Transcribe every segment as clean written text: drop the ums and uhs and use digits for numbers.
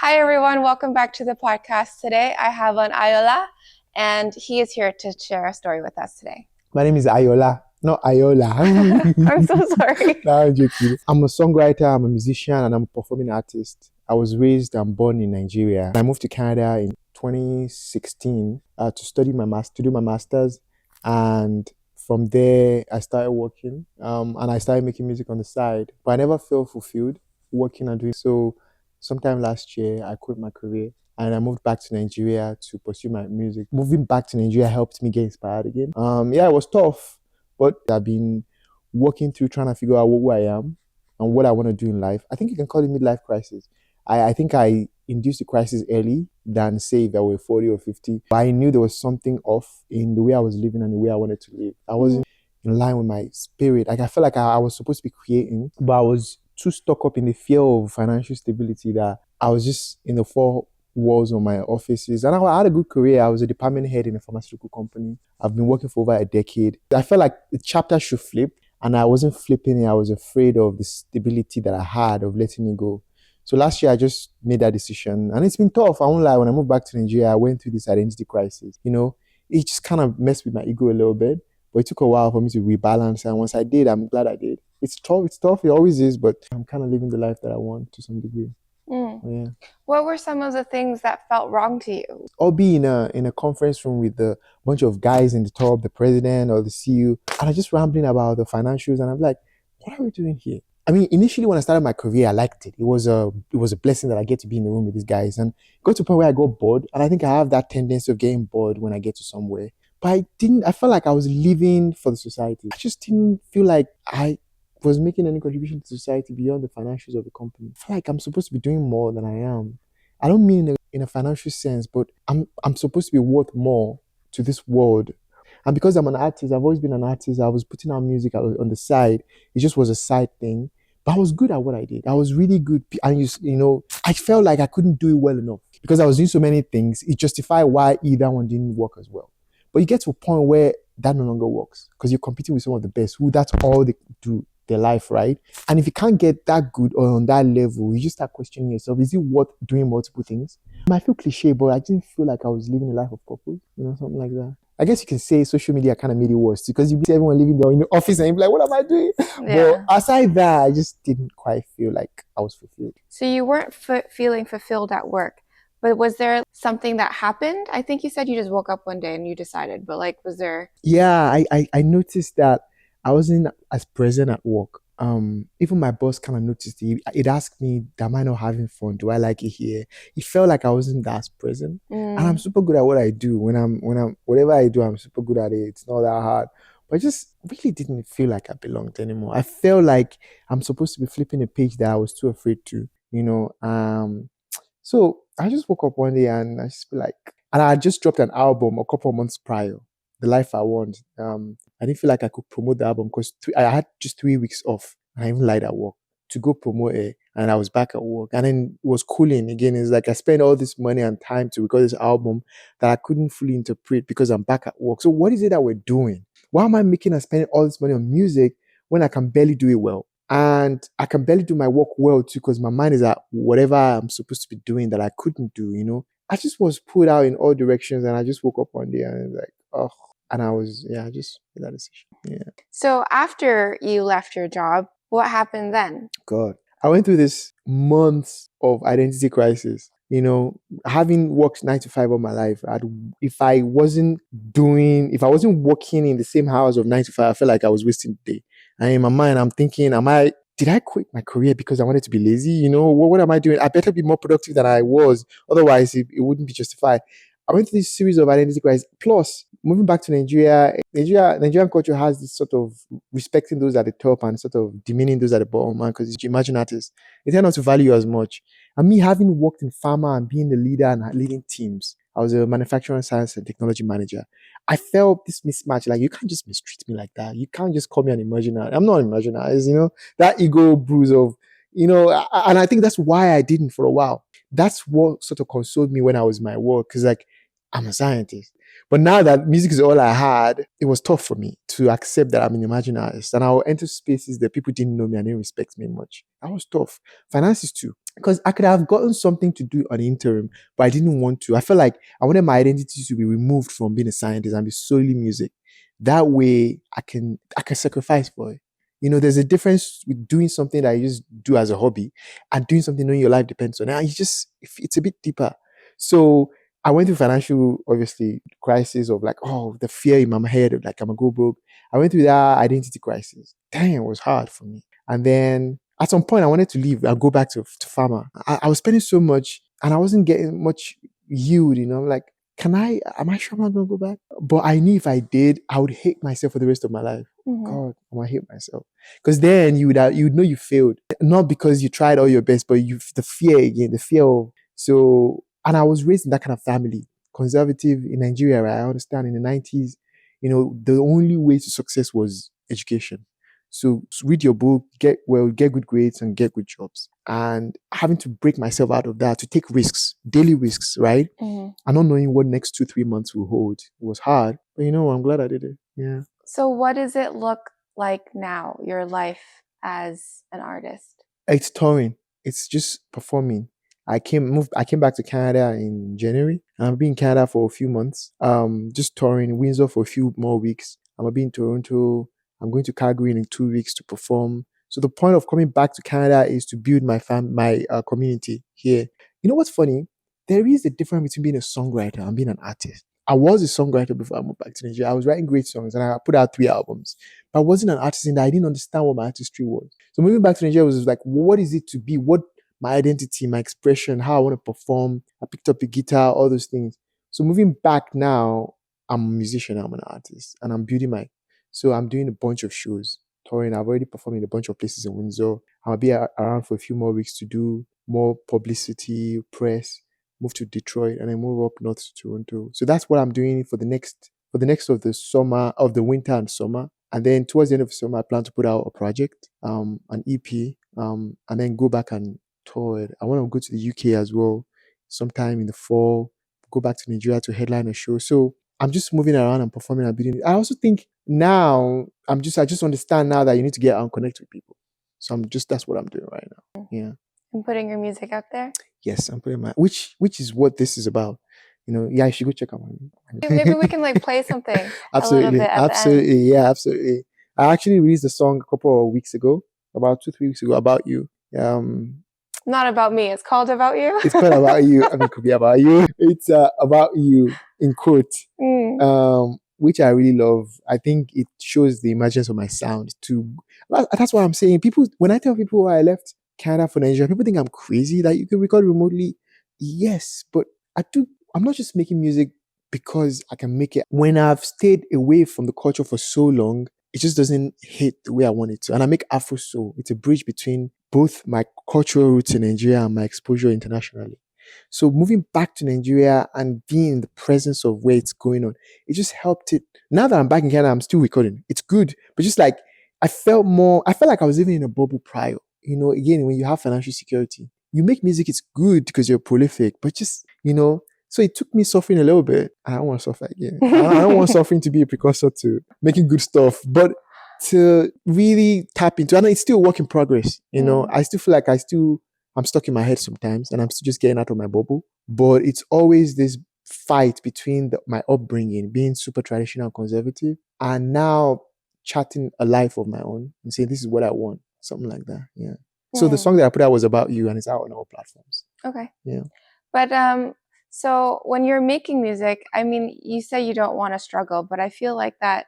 Hi, everyone. Welcome back to the podcast today. I have on Ayola, and he is here to share a story with us today. My name is Ayola, not Ayola. I'm so sorry. No, I'm joking. I'm a songwriter, I'm a musician, and I'm a performing artist. I was raised and born in Nigeria. I moved to Canada in 2016 to do my master's, and from there I started working, and I started making music on the side. But I never felt fulfilled working and doing so. Sometime last year, I quit my career and I moved back to Nigeria to pursue my music. Moving back to Nigeria helped me get inspired again. It was tough, but I've been working through trying to figure out who I am and what I want to do in life. I think you can call it midlife crisis. I think I induced the crisis early than say if I were 40 or 50. But I knew there was something off in the way I was living and the way I wanted to live. I wasn't in line with my spirit. Like I felt like I was supposed to be creating, but I was too stuck up in the fear of financial stability that I was just in the four walls of my offices. And I had a good career. I was a department head in a pharmaceutical company. I've been working for over a decade. I felt like the chapter should flip, and I wasn't flipping it. I was afraid of the stability that I had of letting it go. So last year, I just made that decision. And it's been tough. I won't lie. When I moved back to Nigeria, I went through this identity crisis. It just kind of messed with my ego a little bit. But it took a while for me to rebalance. And once I did, I'm glad I did. It's tough. It always is. But I'm kind of living the life that I want to some degree. Yeah. What were some of the things that felt wrong to you? I'll be in a conference room with a bunch of guys in the top, the president or the CEO, and I'm just rambling about the financials. And I'm like, what are we doing here? I mean, initially when I started my career, I liked it. It was a blessing that I get to be in the room with these guys. And it got to a point where I got bored. And I think I have that tendency of getting bored when I get to somewhere. But I felt like I was living for the society. I just didn't feel like I was making any contribution to society beyond the financials of the company. I feel like I'm supposed to be doing more than I am. I don't mean in a financial sense, but I'm supposed to be worth more to this world. And because I'm an artist, I've always been an artist. I was putting out music on the side. It just was a side thing. But I was good at what I did. I was really good. And I felt like I couldn't do it well enough. Because I was doing so many things, it justified why either one didn't work as well. But you get to a point where that no longer works. Because you're competing with some of the best who that's all they do their life, right? And if you can't get that good or on that level, you just start questioning yourself. Is it worth doing multiple things? It might feel cliche, but I didn't feel like I was living a life of purpose, something like that. I guess you can say social media kind of made it worse because you see everyone living there in the office and you're like, what am I doing? Yeah. But aside that, I just didn't quite feel like I was fulfilled. So you weren't feeling fulfilled at work, but was there something that happened? I think you said you just woke up one day and you decided, but was there? Yeah, I noticed that I wasn't as present at work. Even my boss kind of noticed it. It asked me, am I not having fun? Do I like it here? It felt like I wasn't that present. And I'm super good at what I do. Whatever I do, I'm super good at it. It's not that hard. But I just really didn't feel like I belonged anymore. I felt like I'm supposed to be flipping a page that I was too afraid to, So I just woke up one day and I just feel like, and I had just dropped an album a couple of months prior, The Life I Want. I didn't feel like I could promote the album because I had just 3 weeks off. And I even lied at work to go promote it. And I was back at work. And then it was cooling again. It's like I spent all this money and time to record this album that I couldn't fully interpret because I'm back at work. So what is it that we're doing? Why am I making and spending all this money on music when I can barely do it well? And I can barely do my work well too because my mind is at whatever I'm supposed to be doing that I couldn't do, I just was put out in all directions and I just woke up one day and I was like, oh. And I just made that decision. Yeah. So after you left your job, what happened then? God, I went through this months of identity crisis. Having worked 9 to 5 all my life, if I wasn't working in the same hours of 9 to 5, I felt like I was wasting the day. And in my mind, I'm thinking, did I quit my career because I wanted to be lazy? What am I doing? I better be more productive than I was. Otherwise, it wouldn't be justified. I went through this series of identity crisis. Plus, moving back to Nigerian culture has this sort of respecting those at the top and sort of demeaning those at the bottom, man, because you imagine artists, they tend not to value you as much. And me having worked in Pharma and being the leader and leading teams, I was a manufacturing science and technology manager. I felt this mismatch, like you can't just mistreat me like that. You can't just call me an emerging artist. I'm not an emerging artist, that ego bruise of, and I think that's why I didn't for a while. That's what sort of consoled me when I was in my work, because I'm a scientist. But now that music is all I had, it was tough for me to accept that I'm an emerging artist. And I'll enter spaces that people didn't know me and didn't respect me much. That was tough. Finances too. Because I could have gotten something to do on the interim, but I didn't want to. I felt like I wanted my identity to be removed from being a scientist and be solely music. That way I can sacrifice for it. There's a difference with doing something that you just do as a hobby and doing something knowing your life depends on it. And it's a bit deeper. So I went through financial, obviously, crisis of like, oh, the fear in my head of like, I'm gonna go broke. I went through that identity crisis. Damn, it was hard for me. And then at some point, I wanted to leave and go back to Pharma. I was spending so much and I wasn't getting much yield, like, am I sure I'm not gonna go back? But I knew if I did, I would hate myself for the rest of my life. God, I'm gonna hate myself. Because then you would know you failed. Not because you tried all your best, but the fear again, the fear of so and I was raised in that kind of family, conservative in Nigeria, right? I understand in the 90s, the only way to success was education. So read your book, get well, get good grades, and get good jobs. And having to break myself out of that to take risks, daily risks, right? And not knowing what next 2-3 months will hold. It was hard, but I'm glad I did it. Yeah. So what does it look like now, your life as an artist? It's touring. It's just performing. I came back to Canada in January, and I've been in Canada for a few months. Just touring in Windsor for a few more weeks. I'm gonna be in Toronto. I'm going to Calgary in 2 weeks to perform. So the point of coming back to Canada is to build my community here. You know what's funny? There is a difference between being a songwriter and being an artist. I was a songwriter before I moved back to Nigeria. I was writing great songs and I put out 3 albums. But I wasn't an artist in that I didn't understand what my artistry was. So moving back to Nigeria was like, what is it to be? What my identity, my expression, how I want to perform. I picked up a guitar, all those things. So moving back now, I'm a musician, I'm an artist, and I'm building so I'm doing a bunch of shows, touring. I've already performed in a bunch of places in Windsor. I'll be around for a few more weeks to do more publicity, press, move to Detroit, and then move up north to Toronto. So that's what I'm doing for the next of the summer, of the winter and summer. And then towards the end of the summer, I plan to put out a project, an EP, and then go back and tour it. I want to go to the UK as well, sometime in the fall, go back to Nigeria to headline a show. So I'm just moving around and performing and building. I also think now I just understand now that you need to get out and connect with people. So that's what I'm doing right now. Yeah. And putting your music out there? Yes, I'm putting which is what this is about. Yeah, you should go check out my Maybe we can play something absolutely, a little bit at absolutely, the end. yeah, absolutely. I actually released a song a couple of weeks ago, about 2-3 weeks ago, about you. Not about me. It's called About You. It's called About You. I mean, it could be about you. It's about you in quote, which I really love. I think it shows the emergence of my sound too. That's what I'm saying. When I tell people I left Canada for Nigeria, people think I'm crazy that you can record remotely. Yes, but I'm not just making music because I can make it. When I've stayed away from the culture for so long, it just doesn't hit the way I want it to. And I make Afro soul. It's a bridge between both my cultural roots in Nigeria and my exposure internationally. So moving back to Nigeria and being in the presence of where it's going on, it just helped it. Now that I'm back in Canada, I'm still recording. It's good, but just like I felt like I was living in a bubble prior. Again, when you have financial security, you make music, it's good because you're prolific, but just, so it took me suffering a little bit. I don't want to suffer again. I don't want suffering to be a precursor to making good stuff, but to really tap into, and it's still a work in progress. I still feel like I'm stuck in my head sometimes and I'm still just getting out of my bubble, but it's always this fight between my upbringing, being super traditional and conservative, and now charting a life of my own and saying, this is what I want. Something like that. Yeah. So the song that I put out was About You and it's out on all platforms. Okay. Yeah. But so when you're making music, I mean, you say you don't want to struggle, but I feel like that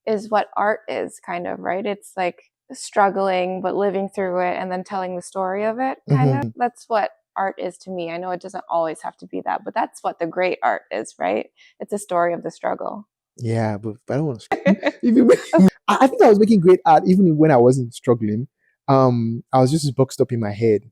is what art is kind of, right? It's like struggling, but living through it and then telling the story of it. Kind of. That's what art is to me. I know it doesn't always have to be that, but that's what the great art is, right? It's a story of the struggle. Yeah, but I don't want to. I think I was making great art even when I wasn't struggling. I was just boxed up in my head.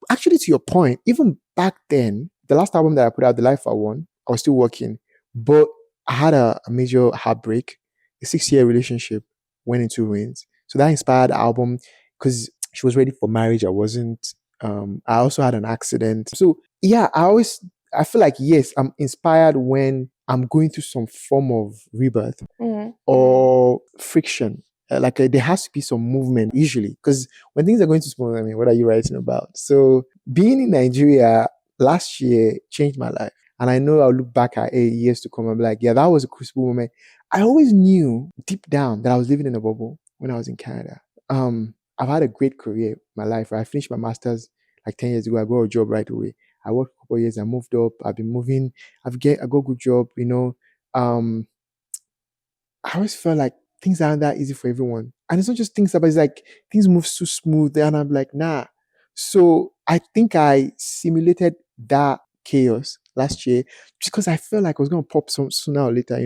Actually, to your point, even back then, the last album that I put out, The Life I Want, I was still working, but I had a major heartbreak. A 6-year relationship went into ruins. So that inspired the album because she was ready for marriage. I wasn't. I also had an accident. So yeah, I feel like, yes, I'm inspired when I'm going through some form of rebirth Mm-hmm. or friction. There has to be some movement usually, because when things are going too smooth, I mean, what are you writing about? So being in Nigeria last year changed my life, and I know I'll look back at 8 years to come and be like, yeah, that was a crucible moment. I always knew deep down that I was living in a bubble when I was in Canada. I've had a great career in my life. Right? I finished my master's like 10 years ago. I got a job right away. I worked a couple of years. I moved up. I've been moving. I got a good job. Um, I always felt like things aren't that easy for everyone. And it's not just things, but it's like things move so smooth. And I'm like, nah. So I think I simulated that chaos last year just because I felt like I was going to pop some sooner or later.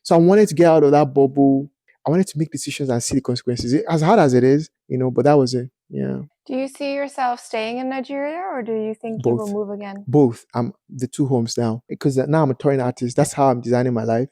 So I wanted to get out of that bubble. I wanted to make decisions and see the consequences. As hard as it is, but that was it. Yeah. Do you see yourself staying in Nigeria, or do you think you will Both. move again? Both. I'm the two homes now because now I'm a touring artist. That's how I'm designing my life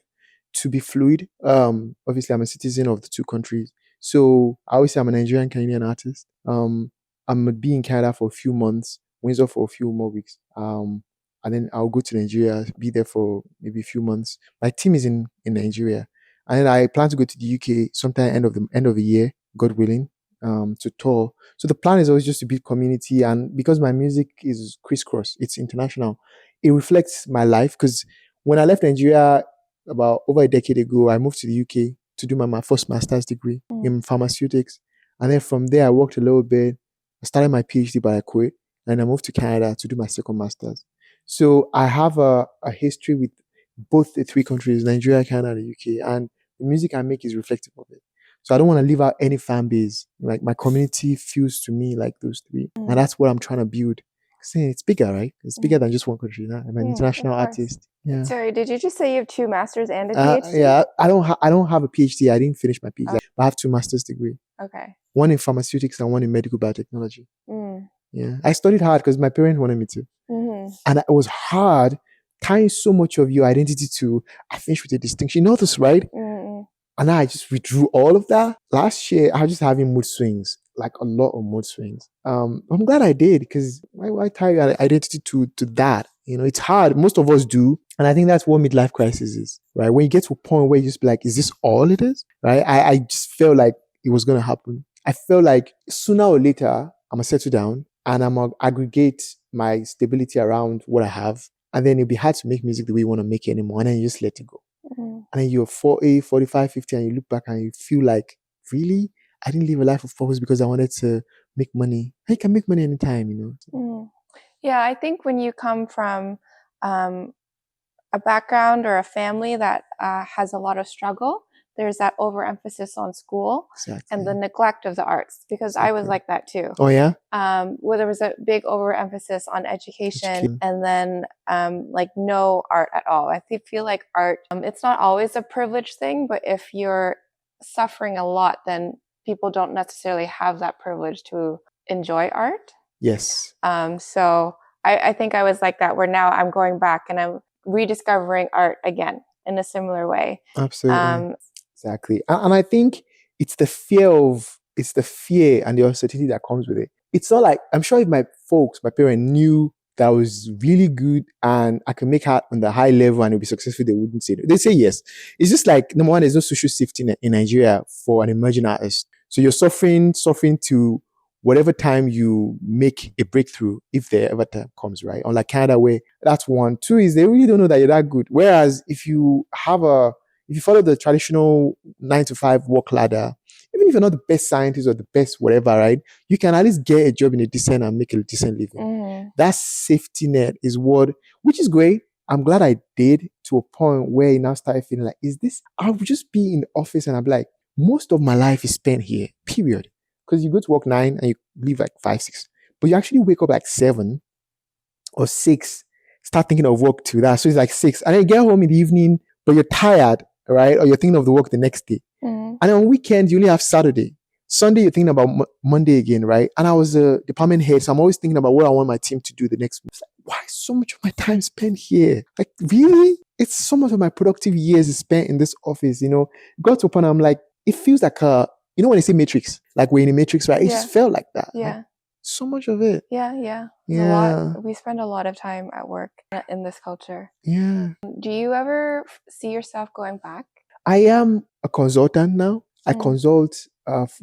to be fluid. Obviously, I'm a citizen of the two countries. So I always say I'm a Nigerian Canadian artist. I'm gonna be in Canada for a few months, Windsor for a few more weeks. And then I'll go to Nigeria, be there for maybe a few months. My team is in Nigeria, and then I plan to go to the UK sometime end of the year, God willing, to tour. So the plan is always just to build community, and because my music is crisscross, it's international. It reflects my life because when I left Nigeria about over a decade ago, I moved to the UK to do my first master's degree in pharmaceutics. And then from there, I worked a little bit. I started my PhD, but I quit. And I moved to Canada to do my second master's. So I have a history with both the three countries, Nigeria, Canada, and the UK. And the music I make is reflective of it. So I don't want to leave out any fan base. Like my community feels to me like those three. And that's what I'm trying to build. It's bigger, right? It's bigger than just one country. I'm an international artist. Yeah. Sorry, did you just say you have two masters and a PhD? Yeah, I don't have a PhD. I didn't finish my PhD, but I have two master's degree. Okay. One in pharmaceutics and one in medical biotechnology. Yeah, I studied hard because my parents wanted me to, and it was hard tying so much of your identity to. I finished with a distinction. You know this, right? And I just withdrew all of that. Last year, I was just having mood swings, like a lot of mood swings. I'm glad I did because why tie your identity to that? It's hard. Most of us do. And I think that's what midlife crisis is, right? When you get to a point where you just be like, is this all it is? Right? I just felt like it was going to happen. I felt like sooner or later, I'm going to settle down and I'm going to aggregate my stability around what I have. And then it'll be hard to make music the way you want to make it anymore. And then you just let it go. And then you're 40, 45, 50, and you look back and you feel like, really? I didn't live a life of purpose because I wanted to make money. I can make money anytime. Yeah, I think when you come from a background or a family that has a lot of struggle, there's that overemphasis on school and the neglect of the arts, because I was like that too. Oh, yeah? Where there was a big overemphasis on education and then like no art at all. I feel like art, it's not always a privileged thing, but if you're suffering a lot, then people don't necessarily have that privilege to enjoy art. Yes. So I think I was like that, where now I'm going back and I'm rediscovering art again in a similar way. Absolutely. Exactly. And I think it's the fear and the uncertainty that comes with it. It's not like, I'm sure if my parents knew that I was really good and I can make art on the high level and it'll be successful, they wouldn't say no. They say yes. It's just like, number one, there's no social safety in Nigeria for an emerging artist. So you're suffering to whatever time you make a breakthrough, if there ever time comes, right? Unlike Canada, where that's one. Two is they really don't know that you're that good. Whereas if you follow the traditional 9 to 5 work ladder, even if you're not the best scientist or the best whatever, right? You can at least get a job in a decent and make a decent living. That safety net is which is great. I'm glad I did, to a point where I now started feeling like, I would just be in the office and I'm like, most of my life is spent here, period. Because you go to work 9 and you leave like 5, 6. But you actually wake up like 7 or 6, start thinking of work to that. So it's like 6. And then you get home in the evening, but you're tired, right? Or you're thinking of the work the next day. And on weekends, you only have Saturday. Sunday, you're thinking about Monday again, right? And I was a department head, so I'm always thinking about what I want my team to do the next week. Like, why is so much of my time spent here? Like, really? It's so much of my productive years is spent in this office, Got to a point, I'm like, it feels like when they say matrix, like we're in a matrix, right? It just felt like that. Yeah. So much of it. Yeah. There's a lot. Yeah. We spend a lot of time at work in this culture. Yeah. Do you ever see yourself going back? I am a consultant now. I Mm. consult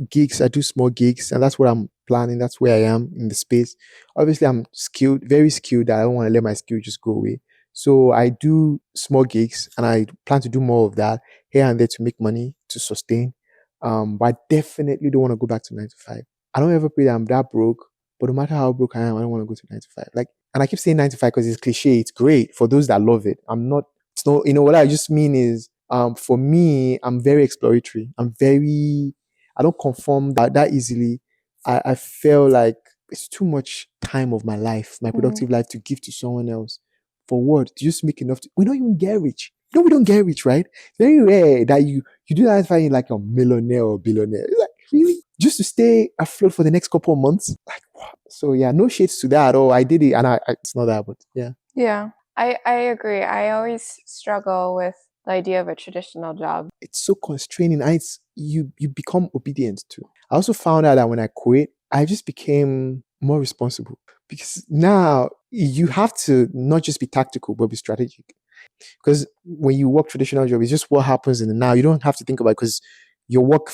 gigs. I do small gigs, and that's what I'm planning. That's where I am in the space. Obviously, I'm skilled, very skilled. I don't want to let my skill just go away. So I do small gigs, and I plan to do more of that here and there to make money to sustain. But I definitely don't want to go back to 9 to 5. I don't ever pray that I'm that broke. But no matter how broke I am, I don't want to go to 9 to 5. Like, and I keep saying 9 to 5 because it's cliche. It's great for those that love it. I'm not. It's not. You know what I just mean is for me, I'm very exploratory. I don't conform that easily. I feel like it's too much time of my life, my productive life, to give to someone else. For what? To just make enough. We don't even get rich. No, we don't get rich, right? It's very rare that you do that find like a millionaire or billionaire. It's like, really? Just to stay afloat for the next couple of months? Like, what? So yeah, no shades to that at all. I did it, and it's not that, but yeah. Yeah, I agree. I always struggle with the idea of a traditional job. It's so constraining, and you become obedient to. I also found out that when I quit, I just became more responsible, because now you have to not just be tactical but be strategic. Because when you work traditional job, it's just what happens in the now. You don't have to think about it, because your work,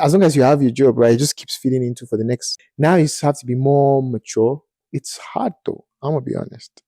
as long as you have your job, right, it just keeps feeding into for the next. Now you just have to be more mature. It's hard though. I'm gonna be honest.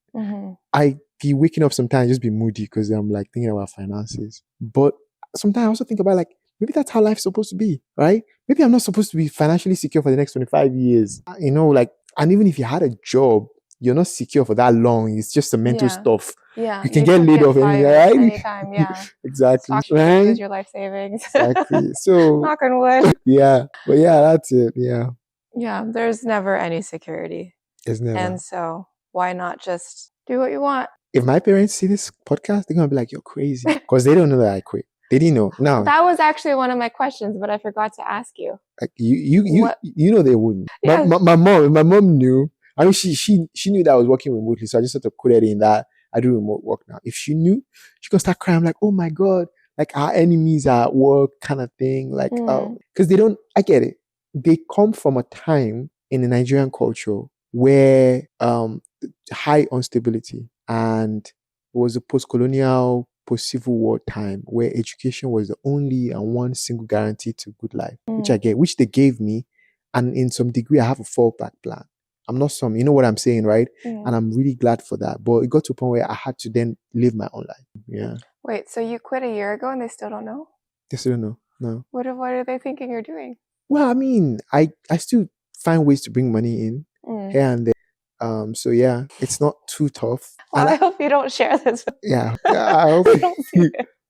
I be waking up sometimes just be moody because I'm like thinking about finances. But sometimes I also think about like maybe that's how life's supposed to be, right? Maybe I'm not supposed to be financially secure for the next 25 years. You know, like, and even if you had a job, you're not secure for that long. It's just the mental stuff. Yeah, You can get laid off fired right? anytime. Yeah, Exactly. you Right? lose your life savings. Exactly. So Knock on wood. yeah, but yeah, that's it. Yeah, Yeah, there's never any security, it's never. and so why not just do what you want? If my parents see this podcast, they're gonna be like, "You're crazy," because they don't know that I quit. They didn't know. Now That was actually one of my questions, but I forgot to ask you. like you know they wouldn't. Yes. My mom knew. I mean, she knew that I was working remotely, so I just sort of put it in that I do remote work now. If she knew, she could start crying like, "Oh my god!" Like our enemies are at work, kind of thing. Like, because they don't. I get it. They come from a time in the Nigerian culture where high instability, and it was a post-colonial, post-civil war time where education was the only and one single guarantee to good life, which I get, which they gave me, and in some degree I have a fallback plan. I'm not some, you know what I'm saying, right? And I'm really glad for that. But it got to a point where I had to then live my own life. Yeah. Wait, so you quit a year ago and they still don't know? They still don't know. No. What are they thinking you're doing? Well, I mean, I still find ways to bring money in here and there. So yeah, it's not too tough. Well, I hope you don't share this. Yeah, I hope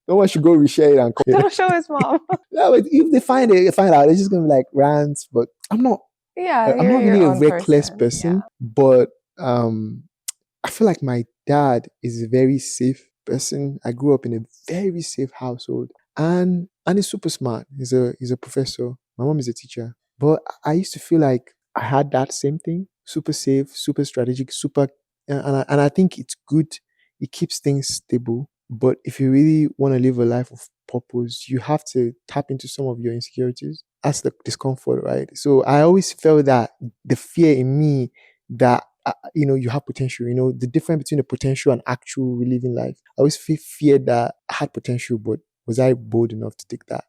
no one should go reshare it and don't show his mom. No, but if they find out, it's just gonna be like rants. But I'm not. Yeah, I'm not really a reckless person. Yeah. But I feel like my dad is a very safe person. I grew up in a very safe household, and he's super smart. He's a professor. My mom is a teacher. But I used to feel like I had that same thing. Super safe, super strategic, super, and I think it's good. It keeps things stable. But if you really want to live a life of purpose, you have to tap into some of your insecurities. That's the discomfort, right? So I always felt that the fear in me that you have potential. The difference between the potential and actual living life. I always fear that I had potential, but was I bold enough to take that?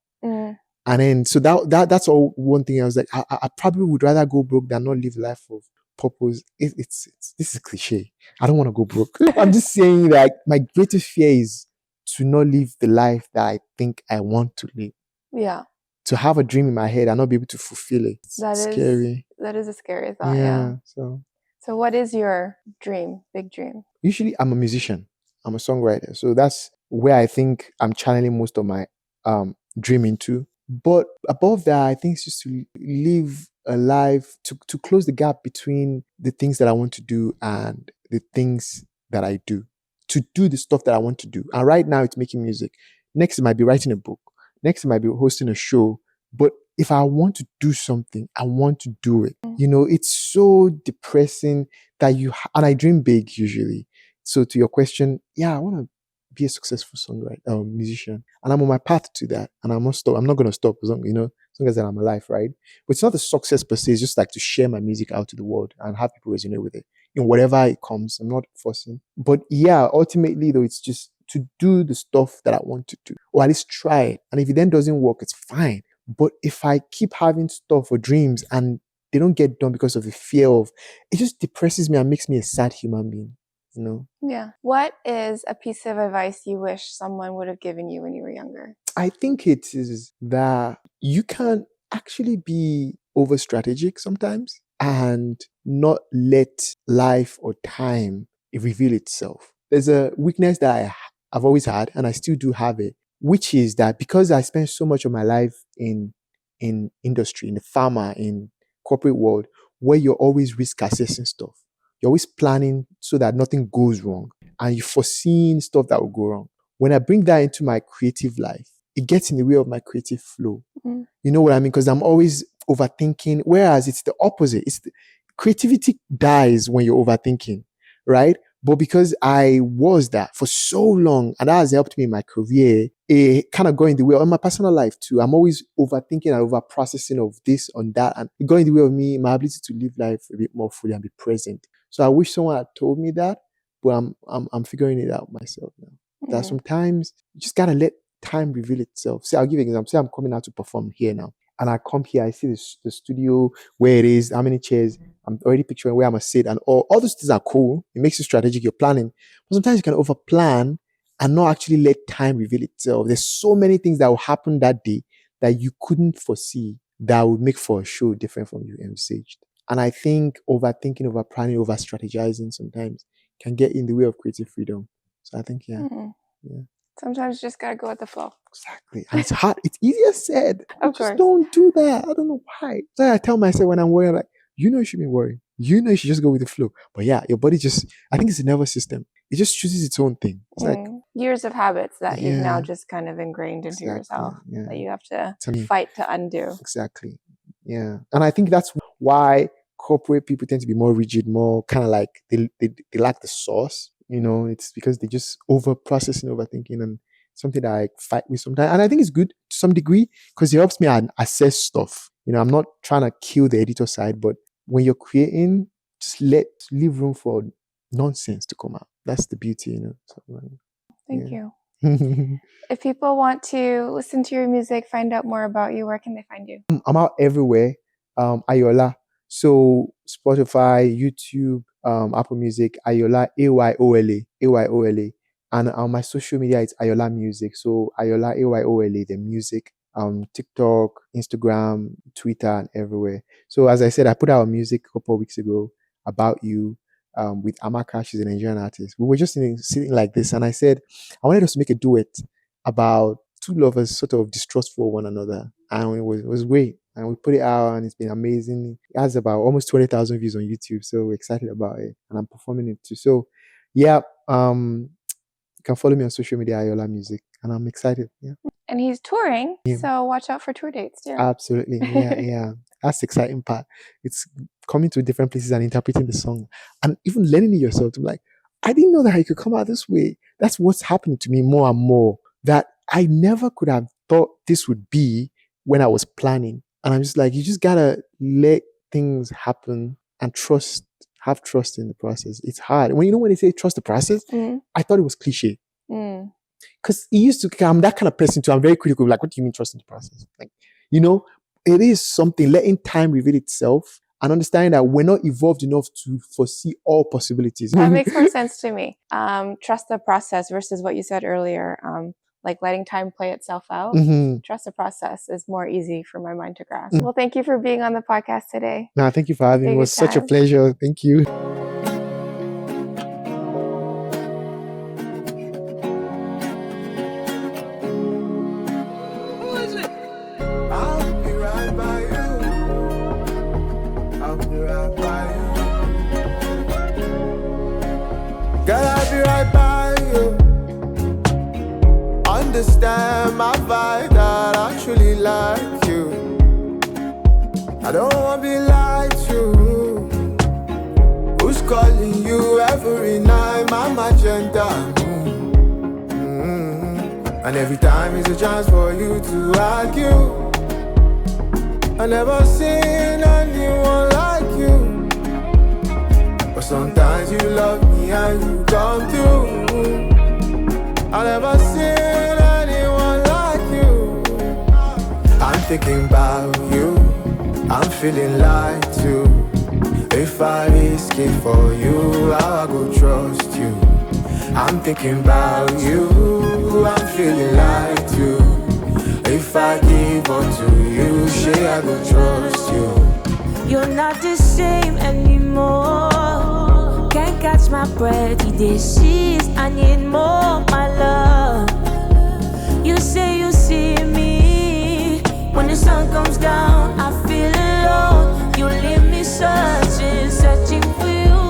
And then so that's all one thing. I was like, I probably would rather go broke than not live a life of purpose. It's this is cliche. I don't want to go broke. I'm just saying that my greatest fear is to not live the life that I think I want to live. Yeah. To have a dream in my head and not be able to fulfill it. It's scary. That is a scary thought. Yeah. So what is your dream? Big dream? Usually I'm a musician. I'm a songwriter. So that's where I think I'm channeling most of my dream into. But above that, I think it's just to live a life to close the gap between the things that I want to do and the things that I do. To do the stuff that I want to do. And right now it's making music. Next it might be writing a book. Next it might be hosting a show. But if I want to do something, I want to do it. It's so depressing that and I dream big usually. So to your question, yeah, I want to be a successful songwriter, musician. And I'm on my path to that. And I must stop. I'm not going to stop as long, as long as I'm alive, right? But it's not the success per se. It's just like to share my music out to the world and have people resonate with it in whatever it comes. I'm not forcing. But yeah, ultimately though, it's just to do the stuff that I want to do, or at least try it. And if it then doesn't work, it's fine. But if I keep having stuff or dreams and they don't get done because of the fear of, it just depresses me and makes me a sad human being, you know? Yeah. What is a piece of advice you wish someone would have given you when you were younger? I think it is that you can actually be over strategic sometimes and not let life or time reveal itself. There's a weakness that I've always had, and I still do have it, which is that because I spent so much of my life in industry, in the pharma, in corporate world, where you're always risk assessing stuff. You're always planning so that nothing goes wrong, and you're foreseeing stuff that will go wrong. When I bring that into my creative life, it gets in the way of my creative flow. Mm. You know what I mean? Because I'm always overthinking, whereas it's the opposite. Creativity dies when you're overthinking, right? But because I was that for so long, and that has helped me in my career, it kind of got in the way of my personal life too. I'm always overthinking and over processing of this on that, and it got in the way of me, my ability to live life a bit more fully and be present. So I wish someone had told me that, but I'm figuring it out myself now. That sometimes you just gotta let time reveal itself. See, I'll give you an example. Say I'm coming out to perform here now, and I come here, I see the studio, where it is, how many chairs. I'm already picturing where I'm gonna sit, and all those things are cool. It makes you strategic. You're planning, but sometimes you can over plan and not actually let time reveal itself. There's so many things that will happen that day that you couldn't foresee that would make for a show different from you envisaged. And I think overthinking, over planning, over strategizing sometimes can get in the way of creative freedom. So I think, yeah. Sometimes you just gotta go with the flow. Exactly. And it's hard. It's easier said. Of Just course. don't do that. I don't know why. So I tell myself when I'm worried, like, you should be worried. You should just go with the flow. But yeah, your body I think it's a nervous system. It just chooses its own thing. It's like years of habits that you've now just kind of ingrained into yourself that you have to fight to undo. Exactly. Yeah. And I think that's why corporate people tend to be more rigid, more kind of like they lack the sauce. It's because they just over processing, overthinking, and something that I fight with sometimes. And I think it's good to some degree because it helps me assess stuff. I'm not trying to kill the editor side, but when you're creating, just leave room for nonsense to come out. That's the beauty, Thank you. If people want to listen to your music, find out more about you, where can they find you? I'm out everywhere. Ayola. So Spotify, YouTube, Apple Music, Ayola, Ayola. And on my social media, it's Ayola Music. So Ayola, Ayola, the music. TikTok, Instagram, Twitter, and everywhere. So as I said, I put out music a couple of weeks ago, About You, with Amaka. She's a Nigerian artist. We were just sitting like this, and I said, I wanted us to make a duet about two lovers sort of distrustful of one another. And it was great. And we put it out, and it's been amazing. It has about almost 20,000 views on YouTube. So we're excited about it. And I'm performing it too. So yeah, you can follow me on social media, Ayola Music. And I'm excited. Yeah. And he's touring, so watch out for tour dates too. Absolutely. Yeah. That's the exciting part. It's coming to different places and interpreting the song and even learning it yourself. I'm like, I didn't know that I could come out this way. That's what's happening to me more and more, that I never could have thought this would be when I was planning. And I'm just like, you just gotta let things happen and have trust in the process. It's hard. When they say trust the process, I thought it was cliche. Because I'm that kind of person too. I'm very critical. Like, what do you mean trust in the process? Like, it is something, letting time reveal itself and understanding that we're not evolved enough to foresee all possibilities. That makes more sense to me. Trust the process versus what you said earlier. Like letting time play itself out. Trust the process is more easy for my mind to grasp. Well, thank you for being on the podcast today. No, thank you for having me. It was such a pleasure. Thank you. Understand my vibe, that I truly like you. I don't want to be lied to. Who's calling you every night? My agenda. And every time is a chance for you to argue. I never seen anyone like you. But sometimes you love me and you come through. I never seen anyone like you. I'm thinking about you, I'm feeling like too. If I risk it for you, how I go trust you. I'm thinking about you, I'm feeling like too. If I give up to you, say I go trust you. You're not the same anymore. Can't catch my breath, you disease. I need more, my love. You say you see me. When the sun comes down, I feel alone. You leave me searching, searching for you.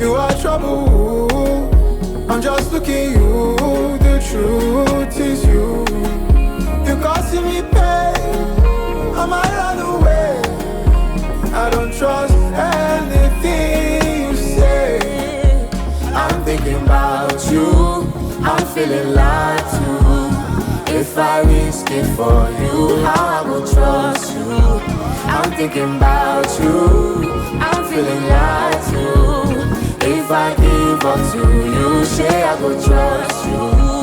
You are trouble. I'm just looking you. The truth is you. You causing me pain. I might run away. I don't trust anything you say. I'm thinking about you, I'm feeling like you. If I risk it for you, how I will trust you. I'm thinking about you, I'm feeling like you. If I give up to you, say I will trust you.